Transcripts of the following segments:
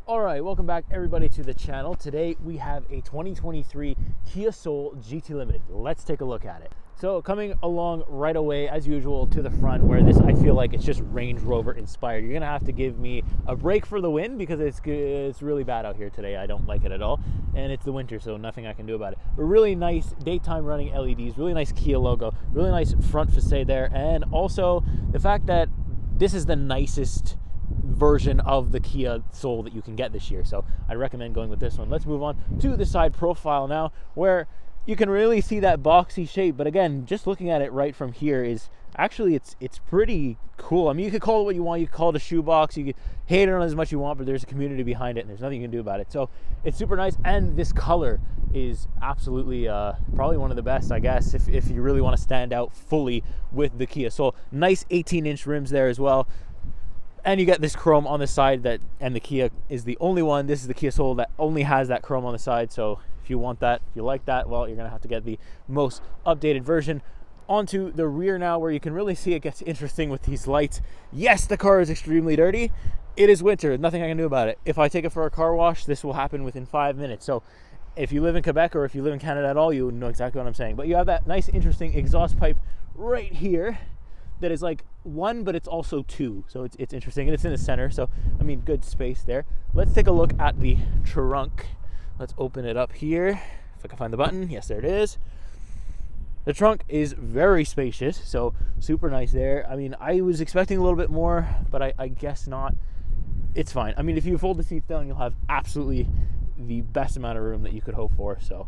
All right, welcome back everybody to the channel. Today we have a 2023 Kia Soul GT Limited. Let's take a look at it. So coming along right away, as usual, to the front, where this, I feel like it's just Range Rover inspired. You're gonna have to give me a break for the wind because it's really bad out here today. I don't like it at all, and it's the winter, so nothing I can do about it. But really nice daytime running LEDs, really nice Kia logo, really nice front facade there, and also the fact that this is the nicest version of the Kia Soul that you can get this year, so I recommend going with this one. Let's move on to the side profile now, where you can really see that boxy shape, but again, just looking at it right from here is actually it's pretty cool. I mean, you could call it what you want. You could call it a shoebox, you could hate it on as much as you want, but there's a community behind it and there's nothing you can do about it. So it's super nice, and this color is absolutely probably one of the best, I guess, if you really want to stand out fully with the Kia Soul. Nice 18-inch rims there as well. And you get this chrome on the side, and the Kia is the only one. This is the Kia Soul that only has that chrome on the side. So if you want that, if you like that, well, you're gonna have to get the most updated version. Onto the rear now, where you can really see it gets interesting with these lights. Yes, the car is extremely dirty. It is winter, nothing I can do about it. If I take it for a car wash, this will happen within 5 minutes. So if you live in Quebec or if you live in Canada at all, you know exactly what I'm saying. But you have that nice, interesting exhaust pipe right here that is like one, but it's also two, so it's interesting, and it's in the center, so I mean, good space there. Let's take a look at the trunk. Let's open it up here, if I can find the button. Yes, there it is. The trunk is very spacious, so super nice there. I mean, I was expecting a little bit more, but I guess not. It's fine. I mean, if you fold the seats down, you'll have absolutely the best amount of room that you could hope for, so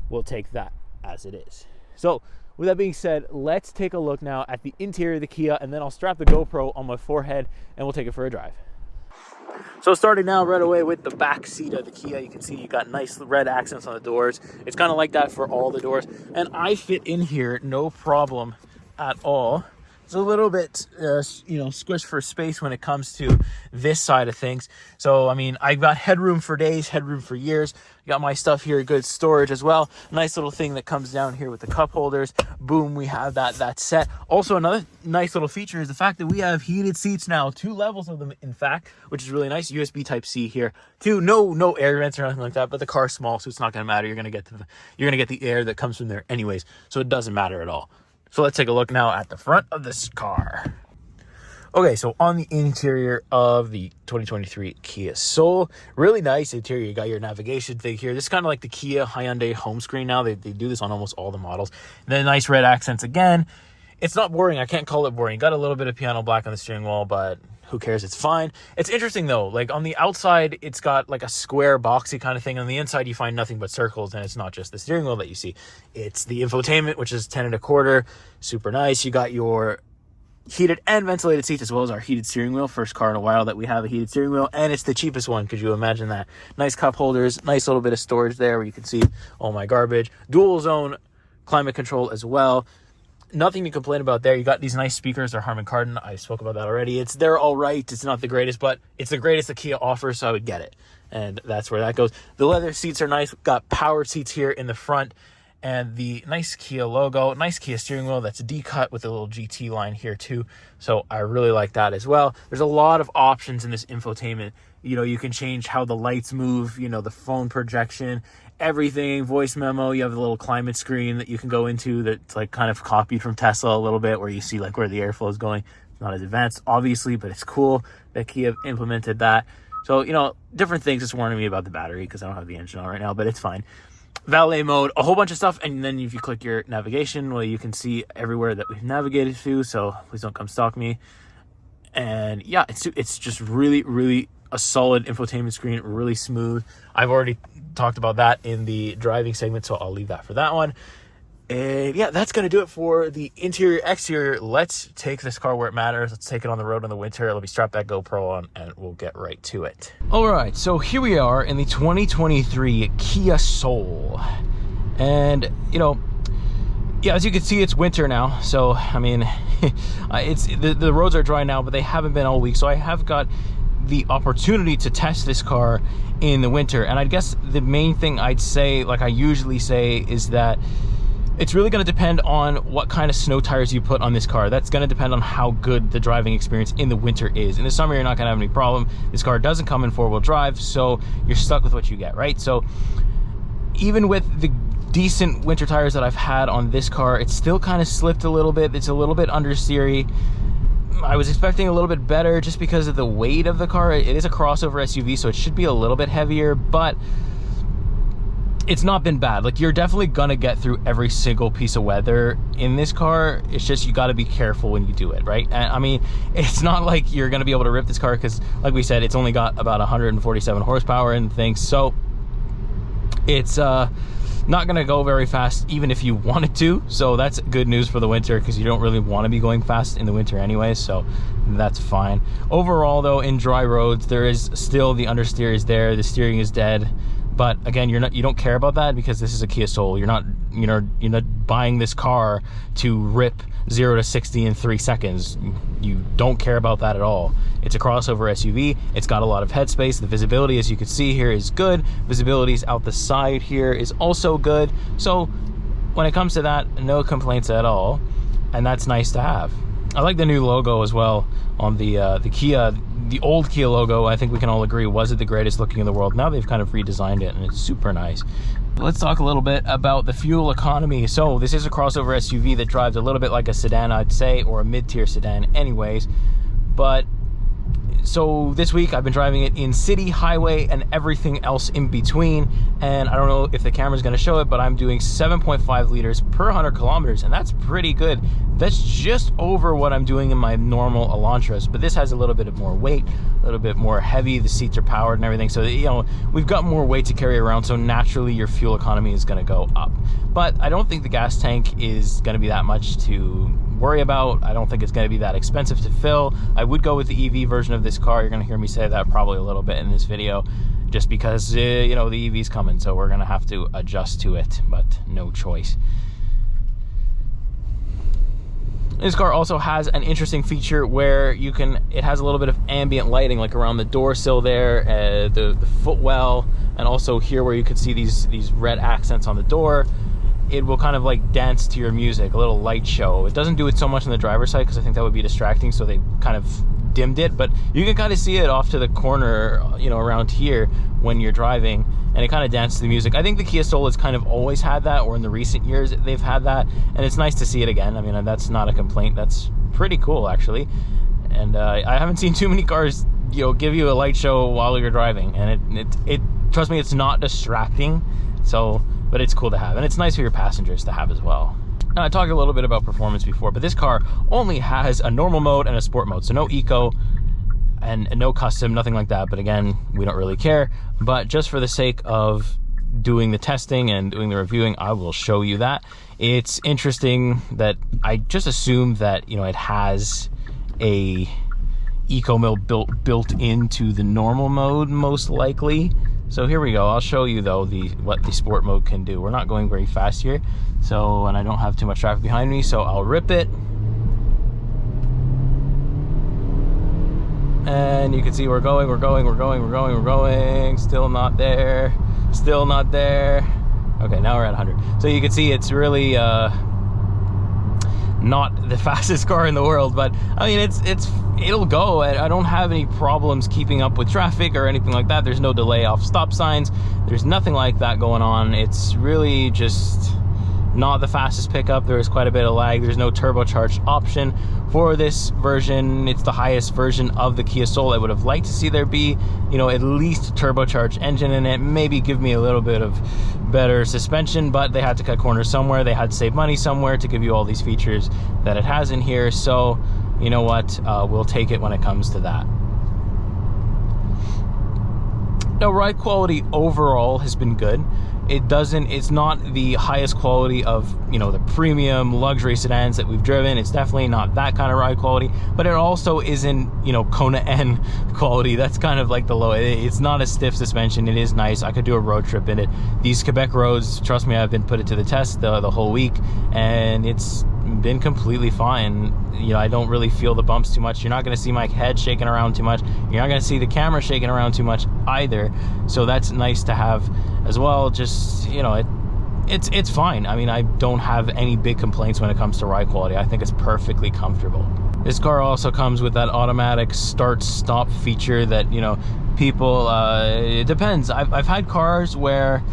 we'll take that as it is. So with that being said, let's take a look now at the interior of the Kia, and then I'll strap the GoPro on my forehead and we'll take it for a drive. So starting now right away with the back seat of the Kia, you can see you got nice red accents on the doors. It's kind of like that for all the doors, and I fit in here no problem at all. It's a little bit, squished for space when it comes to this side of things. So, I mean, I've got headroom for days, headroom for years. Got my stuff here, good storage as well. Nice little thing that comes down here with the cup holders. Boom, we have that set. Also, another nice little feature is the fact that we have heated seats now, 2 levels of them, in fact, which is really nice. USB Type-C here, too. No air vents or anything like that, but the car's small, so it's not going to matter. You're going to get the air that comes from there anyways, so it doesn't matter at all. So let's take a look now at the front of this car. Okay, so on the interior of the 2023 Kia Soul, really nice interior. You got your navigation thing here. This is kind of like the Kia Hyundai home screen now. They do this on almost all the models. And then nice red accents again. It's not boring. I can't call it boring. You got a little bit of piano black on the steering wheel, but who cares? It's fine. It's interesting though. Like on the outside, it's got like a square boxy kind of thing. On the inside, you find nothing but circles, and it's not just the steering wheel that you see. It's the infotainment, which is 10 1/4. Super nice. You got your heated and ventilated seats, as well as our heated steering wheel. First car in a while that we have a heated steering wheel, and it's the cheapest one. Could you imagine that? Nice cup holders, nice little bit of storage there where you can see all my garbage. Dual zone climate control as well. Nothing to complain about there. You got these nice speakers. They're Harman Kardon. I spoke about that already. They're all right. It's not the greatest, but it's the greatest that Kia offers, so I would get it. And that's where that goes. The leather seats are nice. We've got power seats here in the front, and the nice Kia logo, nice Kia steering wheel that's D-cut with a little GT line here too. So I really like that as well. There's a lot of options in this infotainment. You know, you can change how the lights move, you know, the phone projection, everything, voice memo. You have a little climate screen that you can go into that's like kind of copied from Tesla a little bit, where you see like where the airflow is going. It's not as advanced, obviously, but it's cool that Kia implemented that. So, you know, different things. It's warning me about the battery because I don't have the engine on right now, but it's fine. Valet mode, a whole bunch of stuff, and then if you click your navigation, well, you can see everywhere that we've navigated to, so please don't come stalk me. And yeah, it's just really a solid infotainment screen, really smooth. I've already talked about that in the driving segment, so I'll leave that for that one. And yeah, that's gonna do it for the interior exterior. Let's take this car where it matters. Let's take it on the road in the winter. Let me strap that GoPro on and we'll get right to it. All right, so here we are in the 2023 Kia Soul, and you know, yeah, as you can see, it's winter now, so I mean it's the roads are dry now, but they haven't been all week, so I have got the opportunity to test this car in the winter. And I guess the main thing I'd say, like I usually say, is that It's really going to depend on what kind of snow tires you put on this car. That's going to depend on how good the driving experience in the winter is. In the summer, you're not going to have any problem. This car doesn't come in four-wheel drive, so you're stuck with what you get, right? So even with the decent winter tires that I've had on this car, it's still kind of slipped a little bit. It's a little bit understeery. I was expecting a little bit better just because of the weight of the car. It is a crossover SUV, so it should be a little bit heavier, but it's not been bad. Like, you're definitely gonna get through every single piece of weather in this car. It's just you got to be careful when you do it, right? And I mean, it's not like you're gonna be able to rip this car because, like we said, it's only got about 147 horsepower and things, so it's not gonna go very fast even if you wanted to. So that's good news for the winter, because you don't really want to be going fast in the winter anyway, so that's fine. Overall though, in dry roads, there is still the understeer is there, the steering is dead. But again, you don't care about that because this is a Kia Soul. You're not buying this car to rip 0 to 60 in 3 seconds. You don't care about that at all. It's a crossover SUV. It's got a lot of headspace. The visibility, as you can see here, is good. Visibility's out the side here is also good. So when it comes to that, no complaints at all, and that's nice to have. I like the new logo as well on the Kia. The old Kia logo, I think we can all agree, wasn't the greatest looking in the world. Now they've kind of redesigned it, and it's super nice. Let's talk a little bit about the fuel economy. So this is a crossover SUV that drives a little bit like a sedan, I'd say, or a mid-tier sedan anyways. But so this week I've been driving it in city, highway, and everything else in between. And I don't know if the camera's gonna show it, but I'm doing 7.5 liters per 100 kilometers, and that's pretty good. That's just over what I'm doing in my normal Elantras, but this has a little bit of more weight, a little bit more heavy. The seats are powered and everything, so you know, we've got more weight to carry around, so naturally your fuel economy is gonna go up. But I don't think the gas tank is gonna be that much to worry about. I don't think it's going to be that expensive to fill. I would go with the EV version of this car. You're going to hear me say that probably a little bit in this video, just because you know, the EV's coming, so we're going to have to adjust to it, but no choice. This car also has an interesting feature where it has a little bit of ambient lighting, like around the door sill there, the footwell, and also here where you can see these red accents on the door. It will kind of like dance to your music, a little light show. It doesn't do it so much on the driver's side because I think that would be distracting, so they kind of dimmed it, but you can kind of see it off to the corner, you know, around here when you're driving, and it kind of dances to the music. I think the Kia Soul has kind of always had that, or in the recent years they've had that, and it's nice to see it again. I mean, that's not a complaint. That's pretty cool, actually. And I haven't seen too many cars, you know, give you a light show while you're driving, and it trust me, it's not distracting. So, but it's cool to have, and it's nice for your passengers to have as well. Now, I talked a little bit about performance before, but this car only has a normal mode and a sport mode, so no eco and no custom, nothing like that. But again, we don't really care. But just for the sake of doing the testing and doing the reviewing, I will show you that. It's interesting that I just assumed that, you know, it has a eco mode built into the normal mode, most likely. So here we go. I'll show you though what the sport mode can do. We're not going very fast here, so, and I don't have too much traffic behind me, so I'll rip it. And you can see we're going. Still not there. Still not there. Okay, now we're at 100. So you can see it's really not the fastest car in the world, but I mean, it'll go. I don't have any problems keeping up with traffic or anything like that. There's no delay off stop signs. There's nothing like that going on. It's really just not the fastest pickup. There is quite a bit of lag. There's no turbocharged option for this version. It's the highest version of the Kia Soul. I would have liked to see there be, you know, at least a turbocharged engine in it, maybe give me a little bit of better suspension, but they had to cut corners somewhere. They had to save money somewhere to give you all these features that it has in here. So you know what, we'll take it when it comes to that. Now, ride quality overall has been good. It's not the highest quality of, you know, the premium luxury sedans that we've driven. It's definitely not that kind of ride quality, but it also isn't, you know, Kona N quality. That's kind of like the low. It's not a stiff suspension. It is nice. I could do a road trip in it. These Quebec roads, trust me, I've been put it to the test the whole week, and it's been completely fine. You know, I don't really feel the bumps too much. You're not going to see my head shaking around too much. You're not going to see the camera shaking around too much either. So that's nice to have as well. Just, you know, it's fine. I mean, I don't have any big complaints when it comes to ride quality. I think it's perfectly comfortable. This car also comes with that automatic start-stop feature that, you know, people, it depends. I've had cars where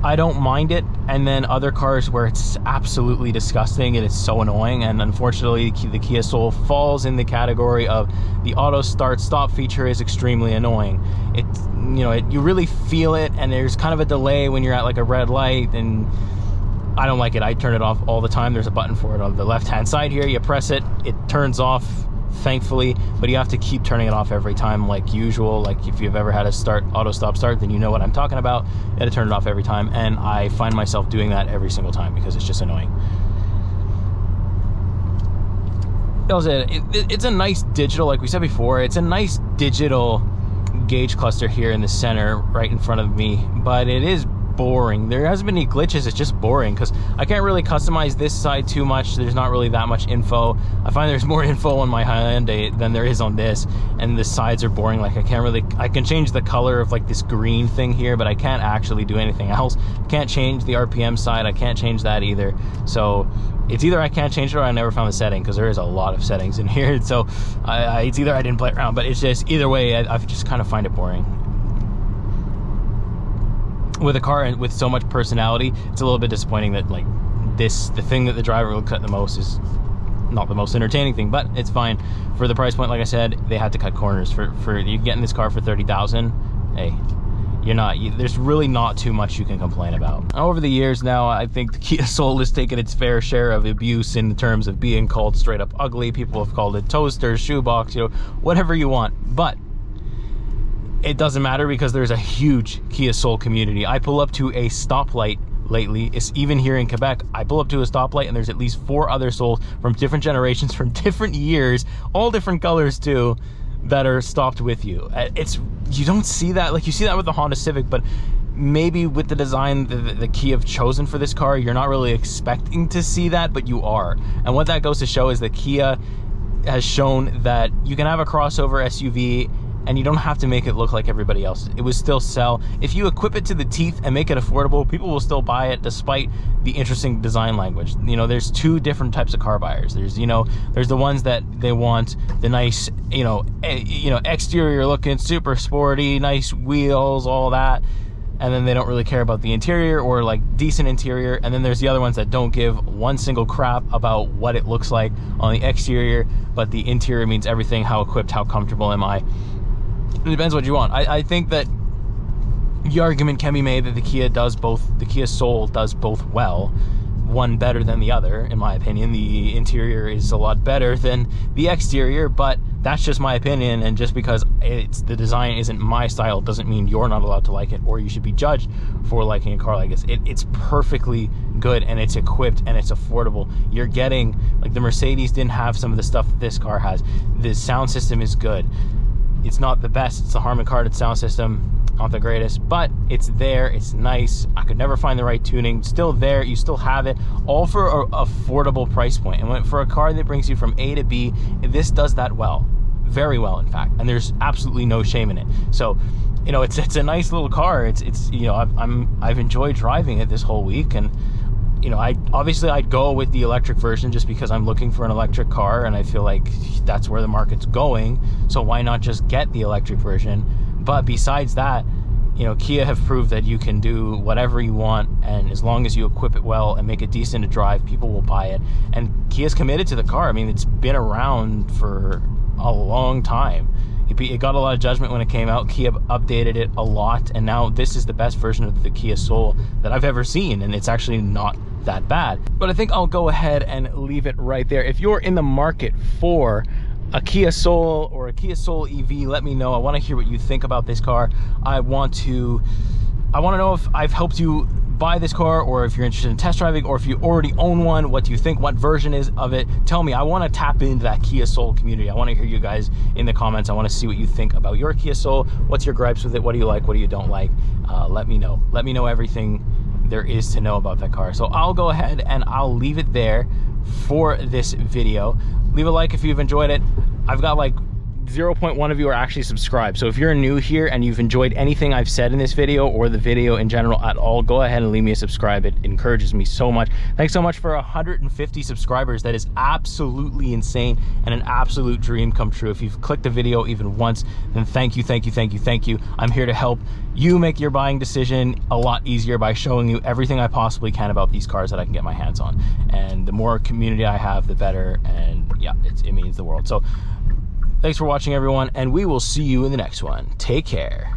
I don't mind it, and then other cars where it's absolutely disgusting and it's so annoying. And unfortunately, the Kia Soul falls in the category of the auto start stop feature is extremely annoying. It's, you know, you really feel it, and there's kind of a delay when you're at like a red light, and I don't like it. I turn it off all the time. There's a button for it on the left hand side here. You press it, it turns off, thankfully, but you have to keep turning it off every time like usual. Like if you've ever had a auto stop start, then you know what I'm talking about. You had to turn it off every time, and I find myself doing that every single time because it's just annoying. That was it. It's a nice digital, like we said before, it's a nice digital gauge cluster here in the center right in front of me, but it is boring. There hasn't been any glitches, it's just boring because I can't really customize this side too much. There's not really that much info. I find there's more info on my Hyundai than there is on this, and the sides are boring. Like I can change the color of like this green thing here, but I can't actually do anything else. Can't change the RPM side, I can't change that either. So it's either I can't change it or I never found the setting, because there is a lot of settings in here. So it's either I didn't play around, but it's just either way, I just kind of find it boring. With a car with so much personality, it's a little bit disappointing that like the thing that the driver will cut the most is not the most entertaining thing, but it's fine for the price point. Like I said, they had to cut corners for you getting this car for 30,000. Hey, there's really not too much you can complain about. Over the years now, I think the Kia Soul has taken its fair share of abuse in terms of being called straight up ugly. People have called it toaster, shoebox, you know, whatever you want, but it doesn't matter because there's a huge Kia Soul community. I pull up to a stoplight lately, it's even here in Quebec, I pull up to a stoplight and there's at least 4 other Souls from different generations, from different years, all different colors too, that are stopped with you. You don't see that, like you see that with the Honda Civic, but maybe with the design the Kia have chosen for this car, you're not really expecting to see that, but you are. And what that goes to show is that Kia has shown that you can have a crossover SUV and you don't have to make it look like everybody else. It will still sell. If you equip it to the teeth and make it affordable, people will still buy it despite the interesting design language. You know, there's 2 different types of car buyers. There's, you know, there's the ones that they want the nice, exterior looking, super sporty, nice wheels, all that. And then they don't really care about the interior or like decent interior. And then there's the other ones that don't give one single crap about what it looks like on the exterior, but the interior means everything. How equipped, how comfortable am I? It depends what you want. I think that the argument can be made that the Kia Soul does both well, one better than the other. In my opinion, the interior is a lot better than the exterior, but that's just my opinion, and just because the design isn't my style doesn't mean you're not allowed to like it, or you should be judged for liking a car like this. It's perfectly good, and it's equipped, and it's affordable. You're getting, like, the Mercedes didn't have some of the stuff that this car has. The sound system is good. It's not the best. It's the Harman Kardon sound system, not the greatest, but it's there. It's nice. I could never find the right tuning. Still there. You still have it, all for an affordable price point. And for a car that brings you from A to B, this does that well, very well, in fact. And there's absolutely no shame in it. So, you know, it's a nice little car. It's you know, I've enjoyed driving it this whole week, and you know, I'd go with the electric version just because I'm looking for an electric car, and I feel like that's where the market's going, so why not just get the electric version? But besides that, you know, Kia have proved that you can do whatever you want, and as long as you equip it well and make it decent to drive, people will buy it. And Kia's committed to the car. I mean, it's been around for a long time. It got a lot of judgment when it came out. Kia updated it a lot, and now this is the best version of the Kia Soul that I've ever seen, and it's actually not that bad. But I think I'll go ahead and leave it right there. If you're in the market for a Kia Soul or a Kia Soul EV, let me know. I want to hear what you think about this car. I want to know if I've helped you buy this car, or if you're interested in test driving, or if you already own one, what do you think, what version is of it? Tell me. I want to tap into that Kia Soul community. I want to hear you guys in the comments. I want to see what you think about your Kia Soul. What's your gripes with it? What do you like? What do you don't like? Let me know. Let me know everything there is to know about that car. So I'll go ahead and I'll leave it there for this video. Leave a like if you've enjoyed it. I've got like 0.1 of you are actually subscribed. So if you're new here and you've enjoyed anything I've said in this video or the video in general at all, go ahead and leave me a subscribe. It encourages me so much. Thanks so much for 150 subscribers. That is absolutely insane and an absolute dream come true. If you've clicked the video even once, then thank you, thank you, thank you, thank you. I'm here to help you make your buying decision a lot easier by showing you everything I possibly can about these cars that I can get my hands on. And the more community I have, the better. And yeah, it means the world. So thanks for watching, everyone, and we will see you in the next one. Take care.